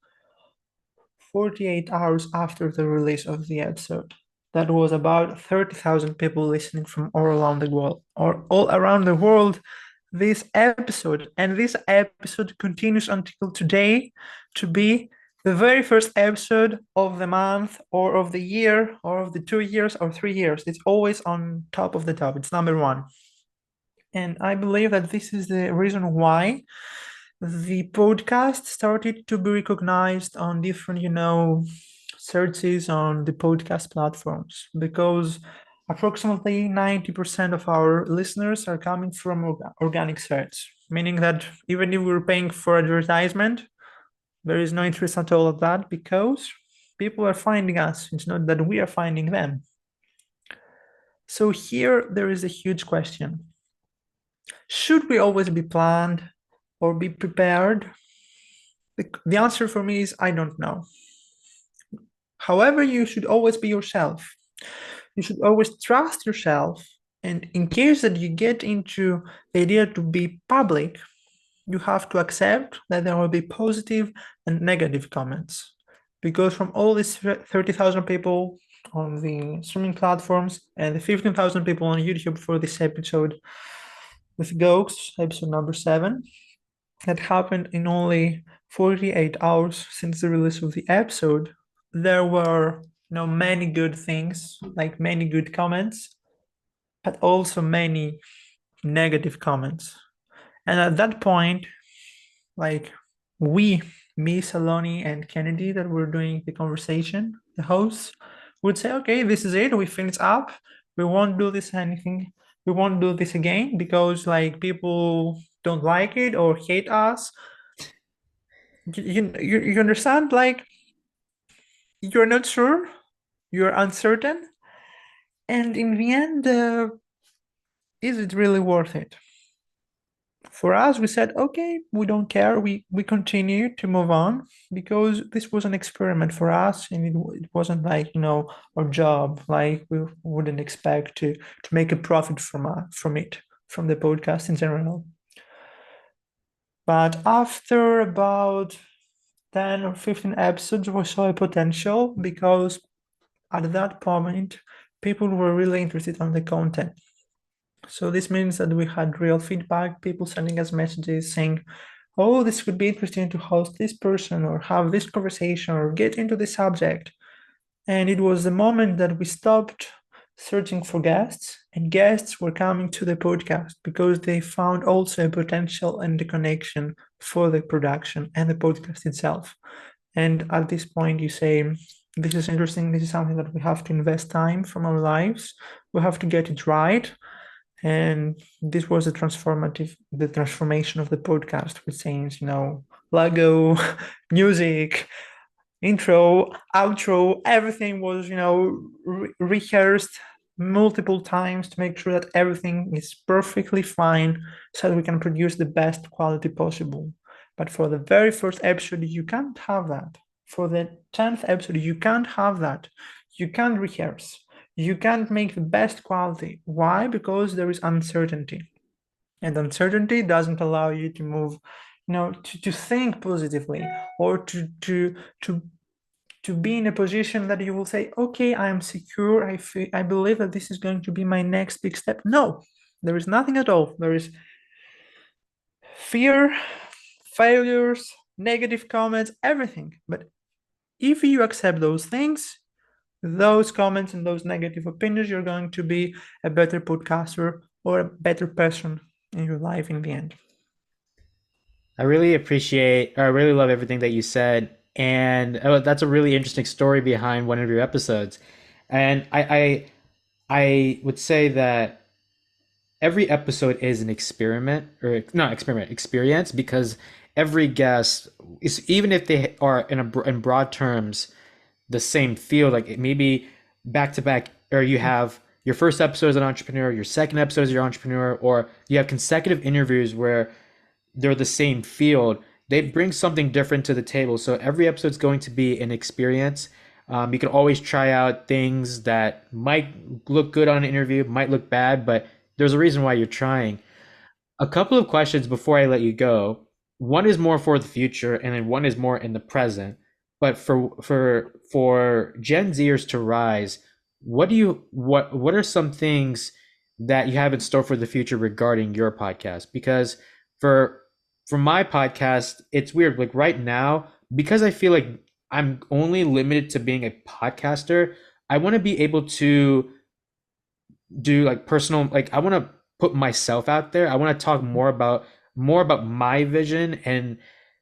48 hours after the release of the episode. That was about 30,000 people listening from all around the world, or all around the world, this episode. And this episode continues until today to be the very first episode of the month or of the year or of the 2 years or 3 years. It's always on top of the top. It's number 1. And I believe that this is the reason why the podcast started to be recognized on different, searches on the podcast platforms, because approximately 90% of our listeners are coming from organic search, meaning that even if we're paying for advertisement, there is no interest at all of that, because people are finding us. It's not that we are finding them. So here there is a huge question. Should we always be planned or be prepared? The answer for me is I don't know. However, you should always be yourself. You should always trust yourself. And in case that you get into the idea to be public, you have to accept that there will be positive and negative comments. Because from all these 30,000 people on the streaming platforms and the 15,000 people on YouTube for this episode, with Ghosts, episode number 7, that happened in only 48 hours since the release of the episode. There were, many good things, like many good comments, but also many negative comments. And at that point, like we, me, Saloni, and Kennedy, that were doing the conversation, the hosts, would say, okay, this is it. We finished up. We won't do this anything. We won't do this again because like people don't like it or hate us. You understand? Like you're not sure, you're uncertain, and in the end, is it really worth it? For us, we said, okay, we don't care. We continue to move on because this was an experiment for us, and it wasn't like our job. Like we wouldn't expect to make a profit from it, from the podcast in general. But after about 10 or 15 episodes, we saw a potential because at that point, people were really interested on the content. So this means that we had real feedback, people sending us messages saying, oh, this would be interesting to host this person or have this conversation or get into this subject. And it was the moment that we stopped searching for guests, and guests were coming to the podcast because they found also a potential and the connection for the production and the podcast itself. And at this point, you say, this is interesting. This is something that we have to invest time from our lives. We have to get it right. And this was the transformation of the podcast, which changed, logo, music, intro, outro, everything was, rehearsed multiple times to make sure that everything is perfectly fine so that we can produce the best quality possible. But for the very first episode, you can't have that. For the 10th episode, you can't have that. You can't rehearse. You can't make the best quality. Why? Because there is uncertainty. And uncertainty doesn't allow you to move, to think positively or to be in a position that you will say, okay, I am secure. I believe that this is going to be my next big step. No, there is nothing at all. There is fear, failures, negative comments, everything. But if you accept those things, those comments and those negative opinions, you're going to be a better podcaster or a better person in your life in the end. I really love everything that you said. And that's a really interesting story behind one of your episodes. And I would say that every episode is an experiment, or not experiment, experience, because every guest is, even if they are in broad terms the same field, like maybe back to back, or you have your first episode as an entrepreneur, your second episode as your entrepreneur, or you have consecutive interviews where they're the same field, they bring something different to the table. So every episode's going to be an experience. You can always try out things that might look good on an interview, might look bad, but there's a reason why you're trying. A couple of questions before I let you go. One is more for the future, and then one is more in the present. But for Gen Zers to rise, what are some things that you have in store for the future regarding your podcast? Because for for my podcast, it's weird. Like right now, because I feel like I'm only limited to being a podcaster, I want to be able to do like personal, like I want to put myself out there. I want to talk more about my vision and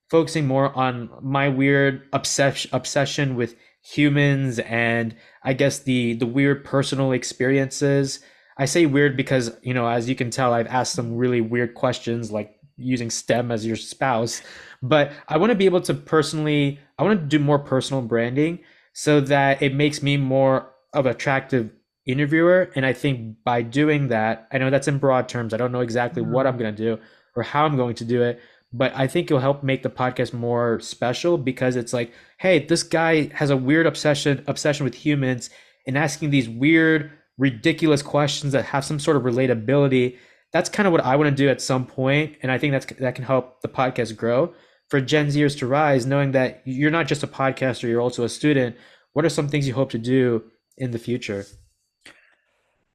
focusing more on my weird obsession with humans, and I guess the weird personal experiences. I say weird because, as you can tell, I've asked some really weird questions, like using STEM as your spouse. But I want to be able to I want to do more personal branding so that it makes me more of an attractive interviewer. And I think by doing that, I know that's in broad terms. I don't know exactly what I'm going to do or how I'm going to do it, but I think it'll help make the podcast more special because it's like, hey, this guy has a weird obsession with humans and asking these weird, ridiculous questions that have some sort of relatability. That's kind of what I want to do at some point, and I think that can help the podcast grow. For Gen Zers to rise, knowing that you're not just a podcaster, you're also a student. What are some things you hope to do in the future?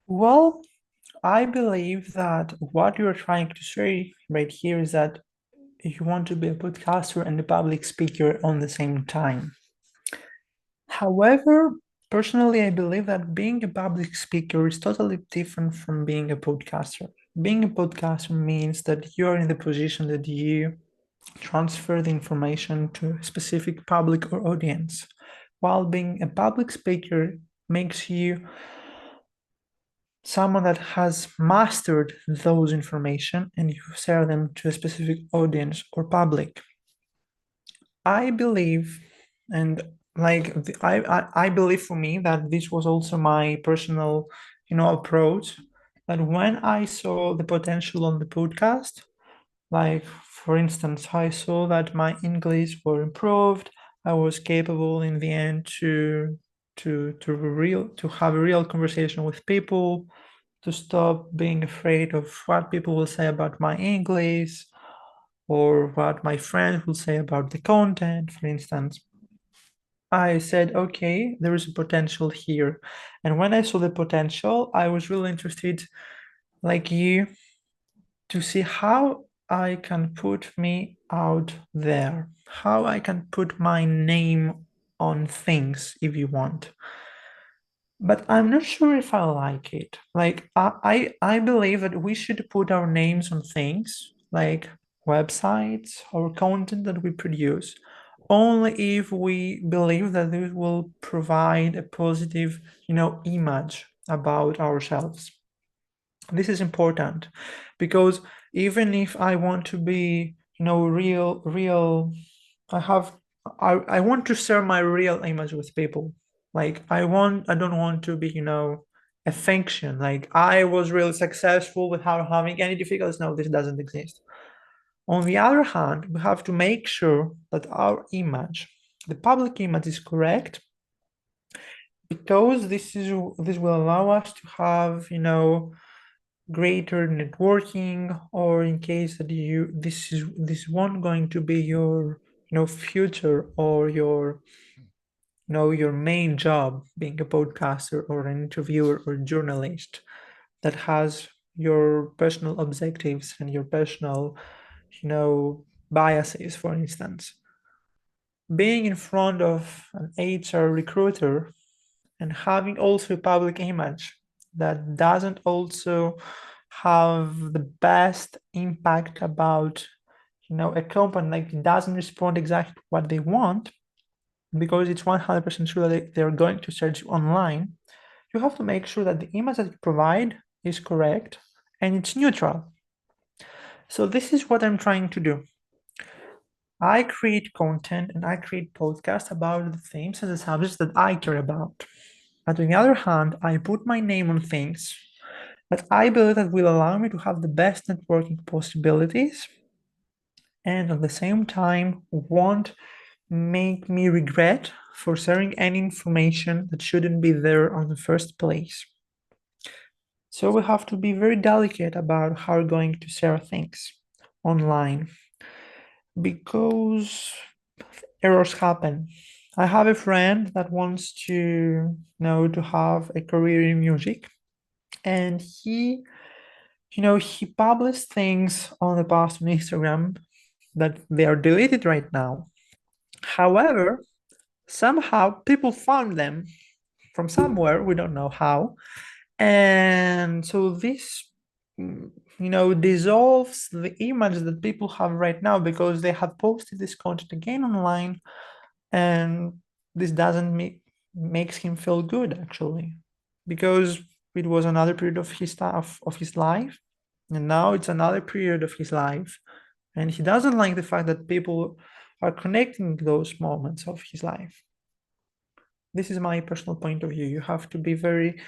Well, I believe that what you're trying to say right here is that you want to be a podcaster and a public speaker on the same time. However, personally, I believe that being a public speaker is totally different from being a podcaster. Being a podcaster means that you're in the position that you transfer the information to a specific public or audience, while being a public speaker makes you someone that has mastered those information and you share them to a specific audience or public. I believe, and I believe for me that this was also my personal, approach. That when I saw the potential on the podcast, like for instance, I saw that my English were improved. I was capable in the end to have a real conversation with people, to stop being afraid of what people will say about my English or what my friends will say about the content, for instance. I said, okay, there is a potential here. And when I saw the potential, I was really interested, like you, to see how I can put me out there, how I can put my name on things, if you want. But I'm not sure if I like it. Like I believe that we should put our names on things like websites or content that we produce only if we believe that it will provide a positive, image about ourselves. This is important because even if I want to be, real, I have I want to share my real image with people. Like I don't want to be, a function. Like I was really successful without having any difficulties. No, this doesn't exist. On the other hand, we have to make sure that our image, the public image, is correct because this will allow us to have, greater networking, or in case that this won't going to be your, future or your main job being a podcaster or an interviewer or journalist that has your personal objectives and your personal, biases, for instance. Being in front of an HR recruiter and having also a public image that doesn't also have the best impact about, a company, like it doesn't respond exactly what they want, because it's 100% sure that they're going to search online. You have to make sure that the image that you provide is correct and it's neutral. So this is what I'm trying to do. I create content and I create podcasts about the themes and the subjects that I care about. But on the other hand, I put my name on things that I believe that will allow me to have the best networking possibilities and at the same time won't make me regret for sharing any information that shouldn't be there on the first place. So we have to be very delicate about how we're going to share things online because errors happen. I have a friend that wants to to have a career in music, and he published things on the past on Instagram that they are deleted right now. However, somehow people found them from somewhere, we don't know how. And so this, dissolves the image that people have right now because they have posted this content again online, and this doesn't makes him feel good actually, because it was another period of his life, and now it's another period of his life, and he doesn't like the fact that people are connecting those moments of his life. This is my personal point of view. You have to be very,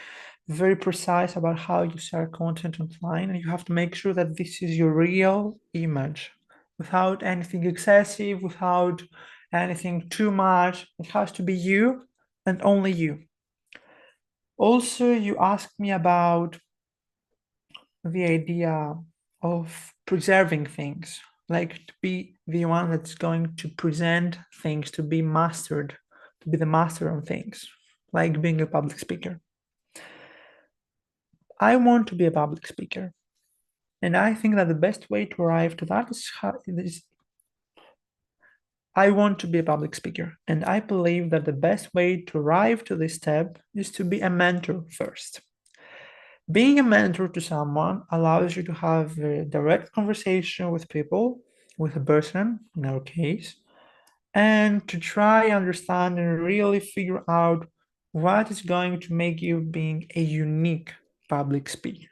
very precise about how you share content online, and you have to make sure that this is your real image without anything excessive, without anything too much. It has to be you and only you. Also, you asked me about the idea of preserving things, like to be the one that's going to present things, to be mastered, to be the master on things, like being a public speaker. I want to be a public speaker. And I think that the best way to arrive to that is I want to be a public speaker. And I believe that the best way to arrive to this step is to be a mentor first. Being a mentor to someone allows you to have a direct conversation with people, with a person, in our case, and to try understand and really figure out what is going to make you being a unique public speaker.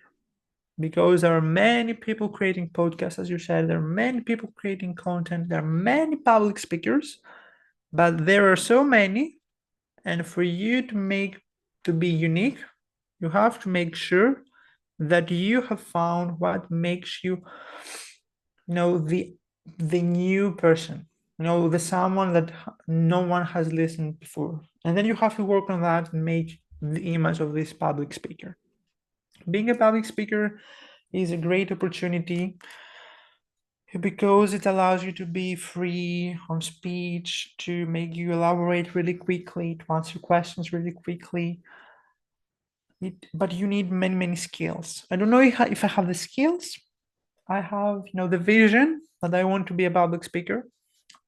Because there are many people creating podcasts, as you said, there are many people creating content, there are many public speakers, but there are so many, and for you to be unique, you have to make sure that you have found what makes you, the new person, the someone that no one has listened before. And then you have to work on that and make the image of this public speaker. Being a public speaker is a great opportunity because it allows you to be free on speech, to make you elaborate really quickly, to answer questions really quickly. But you need many, many skills. I don't know if I have the skills. I have, the vision that I want to be a public speaker.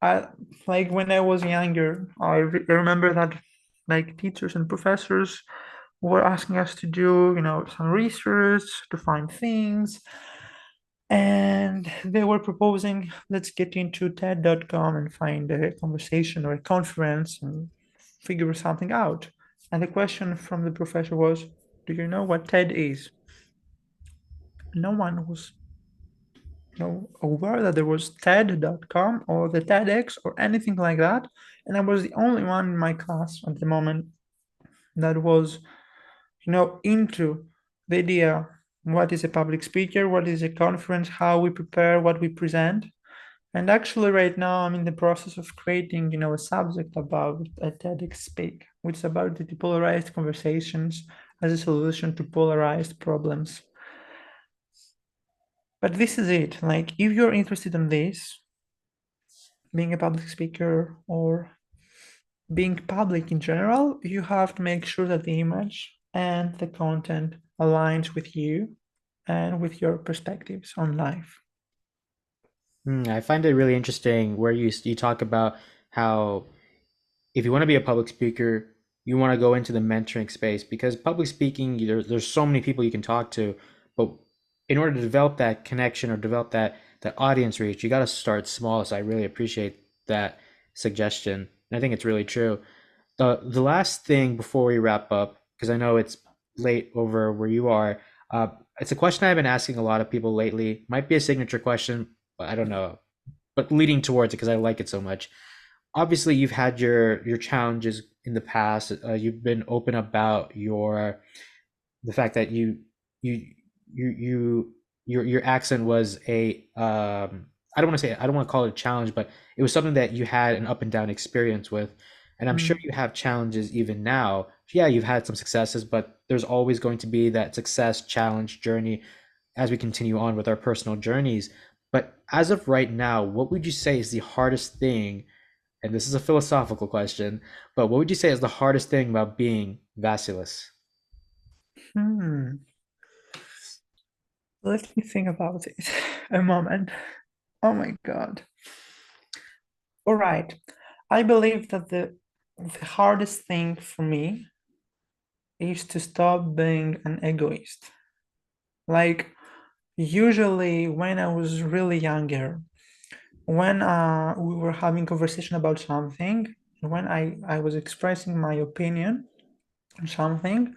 I like when I was younger, remember that like teachers and professors were asking us to do, some research to find things. And they were proposing, let's get into TED.com and find a conversation or a conference and figure something out. And the question from the professor was, do you know what TED is? No one was aware that there was TED.com or the TEDx or anything like that. And I was the only one in my class at the moment that was, into the idea what is a public speaker, what is a conference, how we prepare, what we present. And actually, right now, I'm in the process of creating, a subject about a TEDx speak, which is about the depolarized conversations as a solution to polarized problems. But this is it. Like, if you're interested in this, being a public speaker or being public in general, you have to make sure that the image and the content aligns with you and with your perspectives on life. I find it really interesting where you talk about how if you want to be a public speaker, you want to go into the mentoring space because public speaking, there's so many people you can talk to, but in order to develop that connection or develop that audience reach, you got to start small. So I really appreciate that suggestion, and I think it's really true. The last thing before we wrap up, because I know it's late over where you are, uh, it's a question I've been asking a lot of people lately. Might be a signature question, but I don't know. But leading towards it because I like it so much. Obviously, you've had your challenges in the past. You've been open about the fact that you your accent was a I don't want to call it a challenge, but it was something that you had an up and down experience with. And I'm sure Mm. you have challenges even now. Yeah, you've had some successes, but there's always going to be that success challenge journey as we continue on with our personal journeys. But as of right now, what would you say is the hardest thing? And this is a philosophical question, but what would you say is the hardest thing about being Vasilis? Hmm. Let me think about it a moment. Oh my God. All right. I believe that the hardest thing for me is to stop being an egoist. Like, usually when I was really younger, when we were having conversation about something, when I was expressing my opinion on something,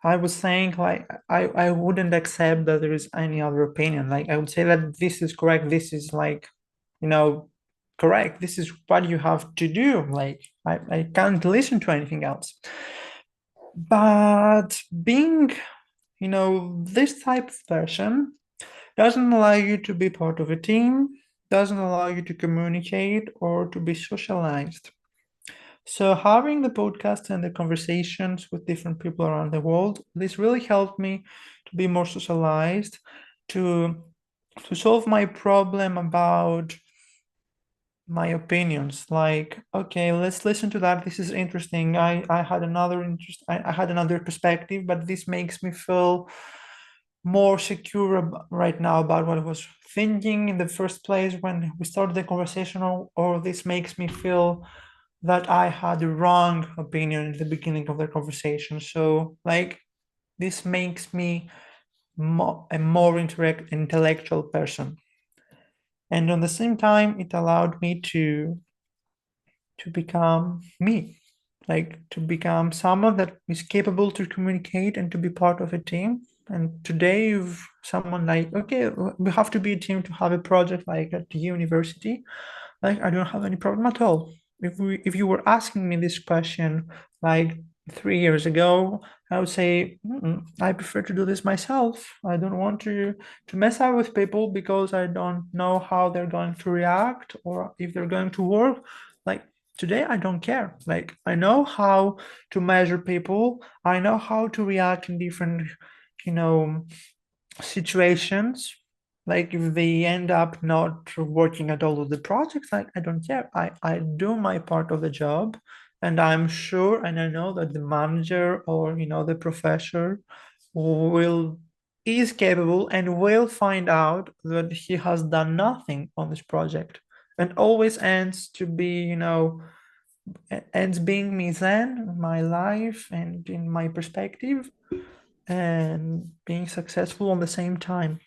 I was saying like I wouldn't accept that there is any other opinion. Like I would say that this is correct, this is like, you know, correct, this is what you have to do. Like I can't listen to anything else. But being, this type of person doesn't allow you to be part of a team, doesn't allow you to communicate or to be socialized. So having the podcast and the conversations with different people around the world, this really helped me to be more socialized, to to solve my problem about my opinions. Like, okay, let's listen to that. This is interesting. I had another interest. I had another perspective, but this makes me feel more secure right now about what I was thinking in the first place when we started the conversation, or this makes me feel that I had the wrong opinion in the beginning of the conversation. So, like, this makes me a more intellectual person. And at the same time, it allowed me to become me, like to become someone that is capable to communicate and to be part of a team. And today, if someone like, okay, we have to be a team to have a project like at the university, like I don't have any problem at all. If you were asking me this question like 3 years ago, I would say, I prefer to do this myself. I don't want to mess up with people because I don't know how they're going to react or if they're going to work. Like today, I don't care. Like I know how to measure people. I know how to react in different, you know, situations. Like if they end up not working at all with the projects, like I don't care. I do my part of the job, and I'm sure and I know that the manager or the professor will is capable and will find out that he has done nothing on this project, and always ends to be ends being me then in my life and in my perspective, and being successful on the same time.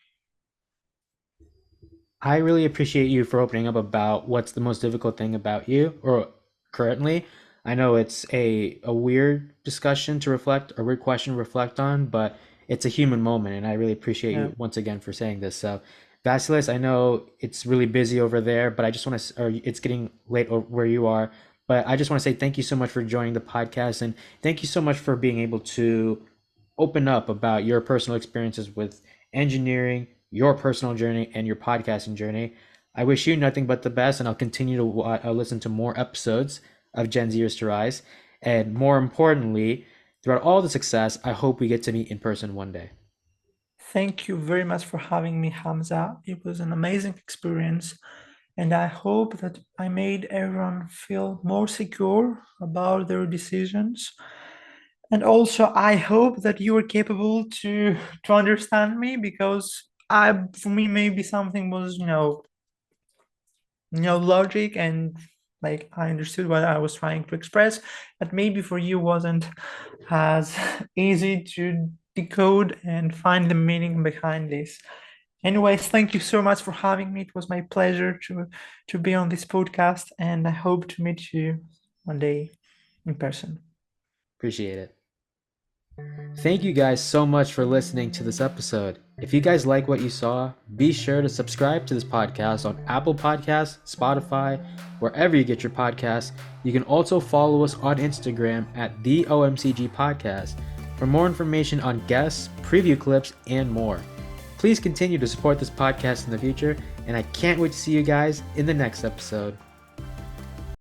I really appreciate you for opening up about what's the most difficult thing about you or currently. I know it's a weird discussion to reflect, a weird question to reflect on, but it's a human moment, and I really appreciate Yeah. you once again for saying this. So, Vasilis, I know it's really busy over there, but I just want to, or it's getting late where you are, but I just want to say thank you so much for joining the podcast, and thank you so much for being able to open up about your personal experiences with engineering, your personal journey, and your podcasting journey. I wish you nothing but the best, and I'll continue to listen to more episodes of GenZers to Rise. And more importantly, throughout all the success, I hope we get to meet in person one day. Thank you very much for having me, Hamza. It was an amazing experience, and I hope that I made everyone feel more secure about their decisions. And also, I hope that you were capable to understand me, because for me maybe something was logic, and like I understood what I was trying to express, but maybe for you wasn't as easy to decode and find the meaning behind this. Anyways, thank you so much for having me. It was my pleasure to be on this podcast, and I hope to meet you one day in person. Appreciate it. Thank you guys so much for listening to this episode. If you guys like what you saw, be sure to subscribe to this podcast on Apple Podcasts, Spotify, wherever you get your podcasts. You can also follow us on Instagram at the OMCG Podcast for more information on guests, preview clips, and more. Please continue to support this podcast in the future, and I can't wait to see you guys in the next episode.